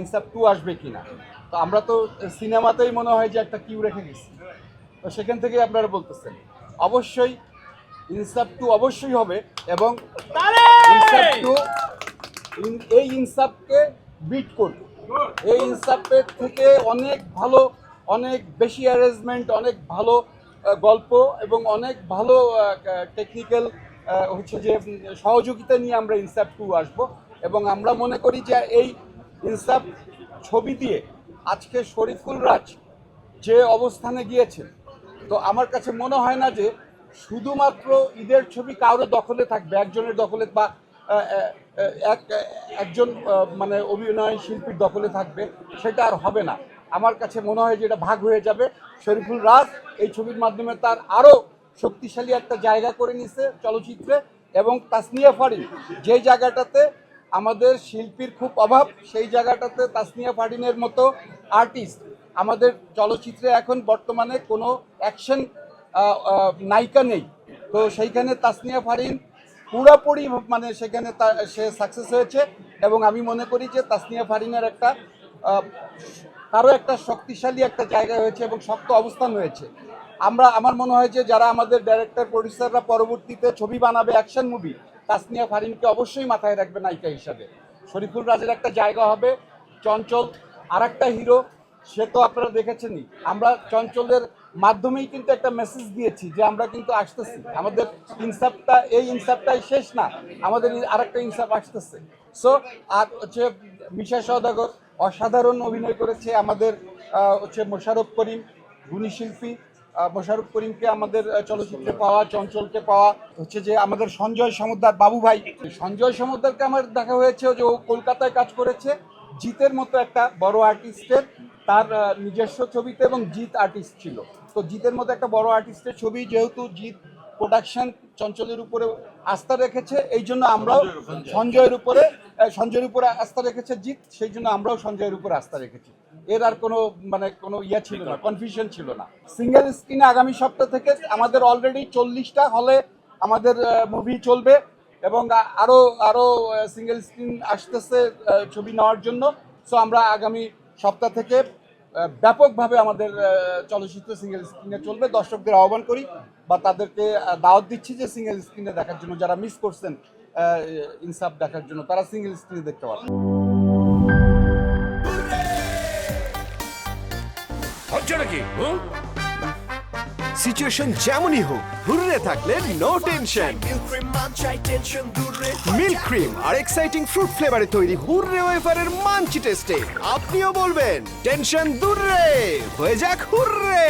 ইনসাফ 2 আসবে কিনা। তো আমরা তো সিনেমাতেই মনে হয় যে একটা কিউ রেখে গেছি, তো সেখান থেকে আপনারা বলতেছেন অবশ্যই ইনসাফ 2 অবশ্যই হবে এবং ইনসাফ 2 এই ইনসাফকে বিট করবে। এই ইনসাফের থেকে অনেক ভালো, অনেক বেশি অ্যারেঞ্জমেন্ট, অনেক ভালো গল্প এবং অনেক ভালো টেকনিক্যাল হচ্ছে যে সহযোগিতা নিয়ে আমরা ইনসাফ 2 আসবো। এবং আমরা মনে করি যে এই ইনসাফ ছবি দিয়ে আজকে শরীফুল রাজ যে অবস্থানে গিয়েছেন, তো আমার কাছে মনে হয় না যে শুধুমাত্র ঈদের ছবি কারো দখলে থাকবে, একজনের দখলে বা একজন মানে অভিনয় শিল্পীর দখলে থাকবে, সেটা আর হবে না। আমার কাছে মনে হয় যে এটা ভাগ হয়ে যাবে। শরীফুল রাজ এই ছবির মাধ্যমে তার আরও শক্তিশালী একটা জায়গা করে নিছে চলচ্চিত্রে। এবং তাসনিয়া ফারিন যে জায়গাটাতে আমাদের শিল্পীর খুব অভাব, সেই জায়গাটাতে তাসনিয়া ফারিনের মতো আর্টিস্ট আমাদের চলচ্চিত্রে এখন বর্তমানে কোনো অ্যাকশন নায়িকা নেই। তো সেইখানে তাসনিয়া ফারিন পুরোপুরি মানে সেখানে সে সাকসেস হয়েছে। এবং আমি মনে করি যে তাসনিয়া ফারিনের একটা তারও একটা শক্তিশালী একটা জায়গা হয়েছে এবং শক্ত অবস্থান হয়েছে। আমার মনে হয় যে যারা আমাদের ডাইরেক্টর প্রডিউসাররা পরবর্তীতে ছবি বানাবে অ্যাকশন মুভি, তাসনিয়া ফারিনকে অবশ্যই মাথায় রাখবে নায়িকা হিসাবে। শরীফুল রাজের একটা জায়গা হবে। চঞ্চল আর একটা হিরো, সে তো আপনারা দেখেছেনই। আমরা চঞ্চলের মাধ্যমেই কিন্তু একটা মেসেজ দিয়েছি যে আমরা কিন্তু আসতেছি, আমাদের ইনসাফটা এই ইনসাফটাই শেষ না, আমাদের আরেকটা ইনসাফ আসতেছে। সো আর হচ্ছে মিশা সওদাগর অসাধারণ অভিনয় করেছে। আমাদের হচ্ছে মোশাররফ করিম গুণী শিল্পী, মোশাররফ করিমকে আমাদের চলচ্চিত্রে পাওয়া, চঞ্চলকে পাওয়া, হচ্ছে যে আমাদের সঞ্জয় সমুদ্দার বাবু ভাই, সঞ্জয় সমুদ্দারকে আমার দেখা হয়েছে যে ও কলকাতায় কাজ করেছে জিতের মতো একটা বড় আর্টিস্টের, তার নিজস্ব ছবিতে, এবং জিৎ আর্টিস্ট ছিল। তো জিতের মতো একটা বড় আর্টিস্টের ছবি, যেহেতু জিৎ প্রোডাকশন চঞ্চলের উপরে আস্থা রেখেছে, এই জন্য আমরাও সঞ্জয়ের উপরে আস্থা রেখেছে জিৎ, সেই জন্য আমরাও সঞ্জয়ের উপরে আস্থা রেখেছি। এর আর কোনো মানে কোনো ইয়ে ছিল না, কনফিউশন ছিল না। সিঙ্গেল স্ক্রিনে আগামী সপ্তাহ থেকে আমাদের অলরেডি 40টা হলে আমাদের মুভি চলবে এবং আরো সিঙ্গেল স্ক্রিন আসতেছে ছবি নেওয়ার জন্য। সো আমরা আগামী সপ্তাহ থেকে ব্যাপকভাবে আমাদের চলচ্চিত্র সিঙ্গেল স্ক্রিনে চলবে। দর্শকদের আহ্বান করি বা তাদেরকে দাওয়াত দিচ্ছি যে সিঙ্গেল স্ক্রিনে দেখার জন্য, যারা মিস করছেন ইনসাফ দেখার জন্য, তারা সিঙ্গেল স্ক্রিনে দেখতে পারবেন। সিচুয়েশন যেমনই হোক, হুররে থাকলে নো টেনশন। মিল্ক ক্রিম আর এক্সাইটিং ফ্রুট ফ্লেভারে তৈরি হুররে ওয়েফারের মাঞ্চি টেস্টে আপনিও বলবেন টেনশন দূর রে, হয়ে যাক হুররে।